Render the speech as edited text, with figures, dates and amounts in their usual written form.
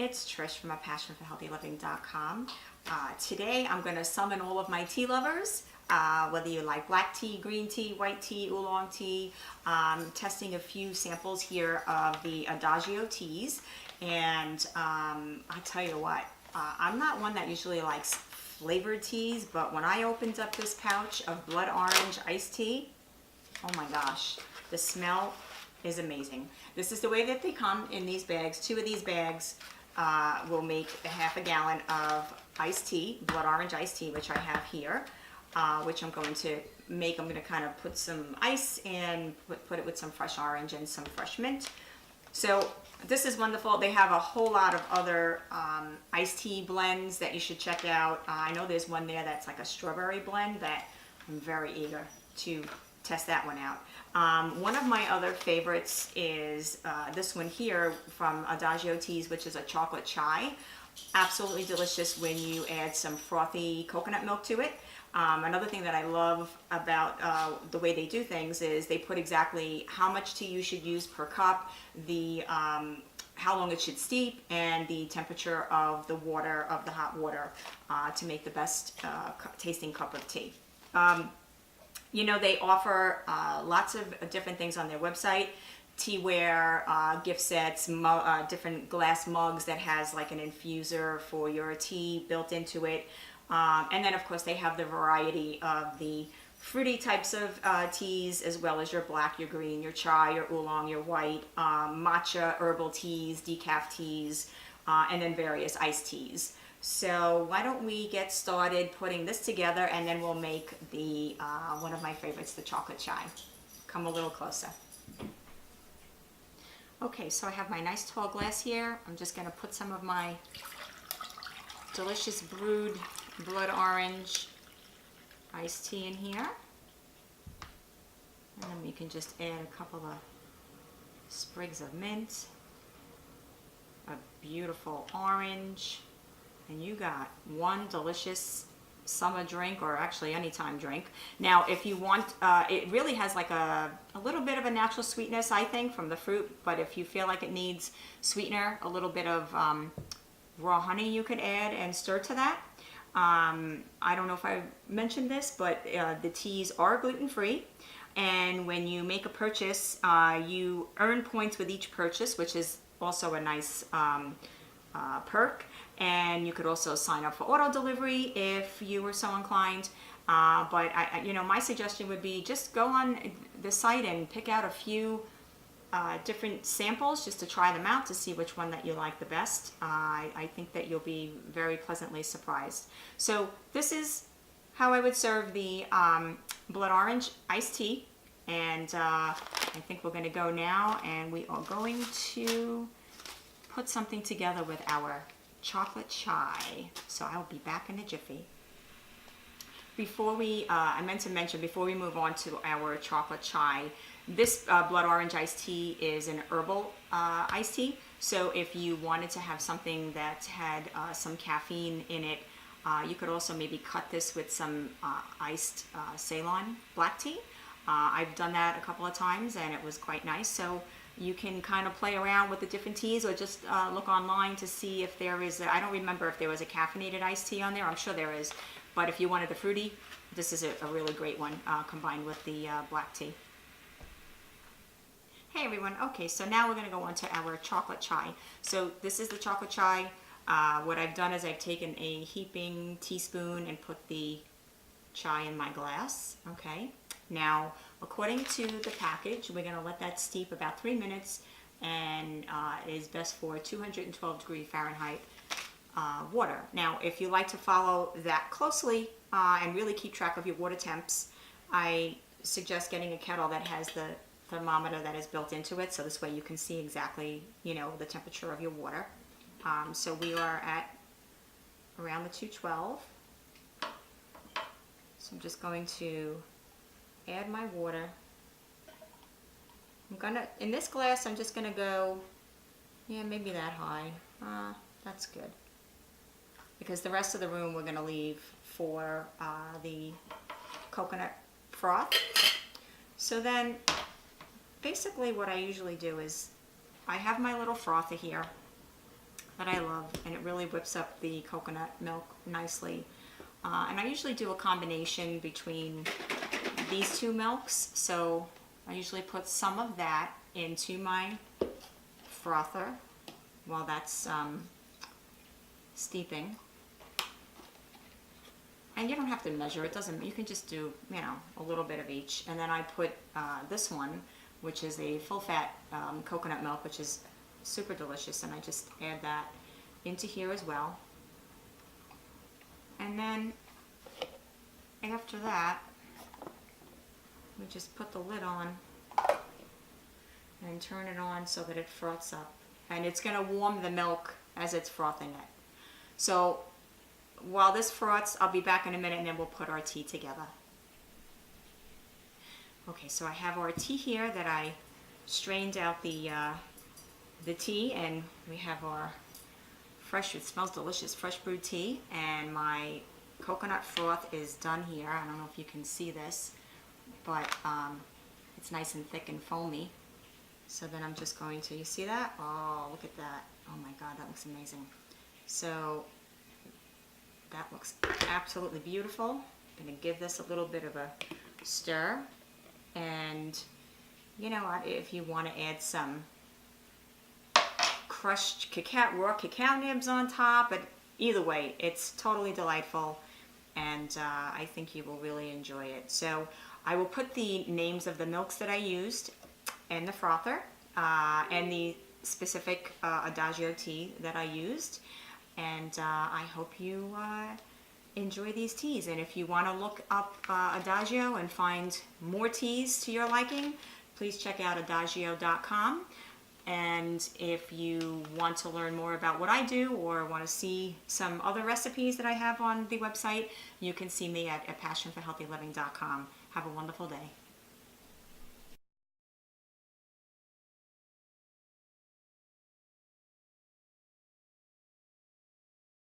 it's Trish from apassionforhealthyliving.com. Today I'm going to summon all of my tea lovers, whether you like black tea, green tea, white tea, oolong tea. Testing a few samples here of the Adagio Teas, and I tell you what, I'm not one that usually likes flavored teas, but when I opened up this pouch of blood orange iced tea, oh my gosh, the smell is amazing. This is the way that they come in these bags. 2 of these bags will make a half a gallon of iced tea, blood orange iced tea, which I have here, which I'm going to make. I'm going to kind of put some ice and put it with some fresh orange and some fresh mint. So this is wonderful. They have a whole lot of other iced tea blends that you should check out. I know there's one there that's like a strawberry blend that I'm very eager to test that one out. One of my other favorites is this one here from Adagio Teas, which is a chocolate chai. Absolutely delicious when you add some frothy coconut milk to it. Another thing that I love about the way they do things is they put exactly how much tea you should use per cup, the how long it should steep, and the temperature of the water, of the hot water, to make the best tasting cup of tea. You know, they offer lots of different things on their website. Teaware, gift sets, different glass mugs that has like an infuser for your tea built into it. And then of course they have the variety of the fruity types of teas, as well as your black, your green, your chai, your oolong, your white, matcha, herbal teas, decaf teas, and then various iced teas. So why don't we get started putting this together, and then we'll make the one of my favorites, the chocolate chai. Come a little closer. Okay, so I have my nice tall glass here. I'm just going to put some of my delicious brewed blood orange iced tea in here. And then we can just add a couple of sprigs of mint, a beautiful orange, and you got one delicious summer drink, or actually anytime drink. Now if you want, it really has like a little bit of a natural sweetness, I think, from the fruit, but if you feel like it needs sweetener, a little bit of raw honey you could add and stir to that. I don't know if I mentioned this, but the teas are gluten-free, and when you make a purchase, you earn points with each purchase, which is also a nice perk. And you could also sign up for auto delivery if you were so inclined. But you know, my suggestion would be just go on the site and pick out a few different samples just to try them out to see which one that you like the best. I think that you'll be very pleasantly surprised. So this is how I would serve the blood orange iced tea. And I think we're going to go now, and we are going to put something together with our chocolate chai. So I'll be back in a jiffy. Before we, I meant to mention, before we move on to our chocolate chai, this blood orange iced tea is an herbal iced tea. So if you wanted to have something that had some caffeine in it, you could also maybe cut this with some iced Ceylon black tea. I've done that a couple of times and it was quite nice. So you can kind of play around with the different teas, or just look online to see if there is, I don't remember if there was a caffeinated iced tea on there. I'm sure there is. But if you wanted the fruity, this is a really great one combined with the black tea. Hey everyone, okay, so now we're going to go on to our chocolate chai. So this is the chocolate chai. What I've done is I've taken a heaping teaspoon and put the chai in my glass, okay? Now, according to the package, we're going to let that steep about 3 minutes, and it is best for 212 degree Fahrenheit water. Now, if you like to follow that closely and really keep track of your water temps, I suggest getting a kettle that has the thermometer that is built into it, so this way you can see exactly, you know, the temperature of your water. So we are at around the 212. So I'm just going to add my water. I'm gonna, in this glass, I'm just gonna go, yeah, maybe that high. That's good. Because the rest of the room we're gonna leave for the coconut froth. So then, basically what I usually do is, I have my little frother here. that I love, and it really whips up the coconut milk nicely. And I usually do a combination between these two milks, so I usually put some of that into my frother while that's steeping. And you don't have to measure, it doesn't, you can just do, you know, a little bit of each. And then I put this one, which is a full fat coconut milk, which is super delicious, and I just add that into here as well. And then after that, we just put the lid on and turn it on so that it froths up. And it's going to warm the milk as it's frothing it. So while this froths, I'll be back in a minute and then we'll put our tea together. Okay, so I have our tea here that I strained out the tea, and we have our fresh, it smells delicious, fresh brewed tea, and my coconut froth is done here. I don't know if you can see this, but it's nice and thick and foamy. So then I'm just going to, you see that? Oh, look at that. Oh my God, that looks amazing. So that looks absolutely beautiful. I'm going to give this a little bit of a stir. And you know what, if you want to add some crushed cacao, raw cacao nibs on top, but either way, it's totally delightful, and I think you will really enjoy it. So I will put the names of the milks that I used and the frother and the specific Adagio tea that I used, and I hope you enjoy these teas. And if you want to look up Adagio and find more teas to your liking, please check out Adagio.com. And if you want to learn more about what I do or want to see some other recipes that I have on the website, you can see me at passionforhealthyliving.com. Have a wonderful day.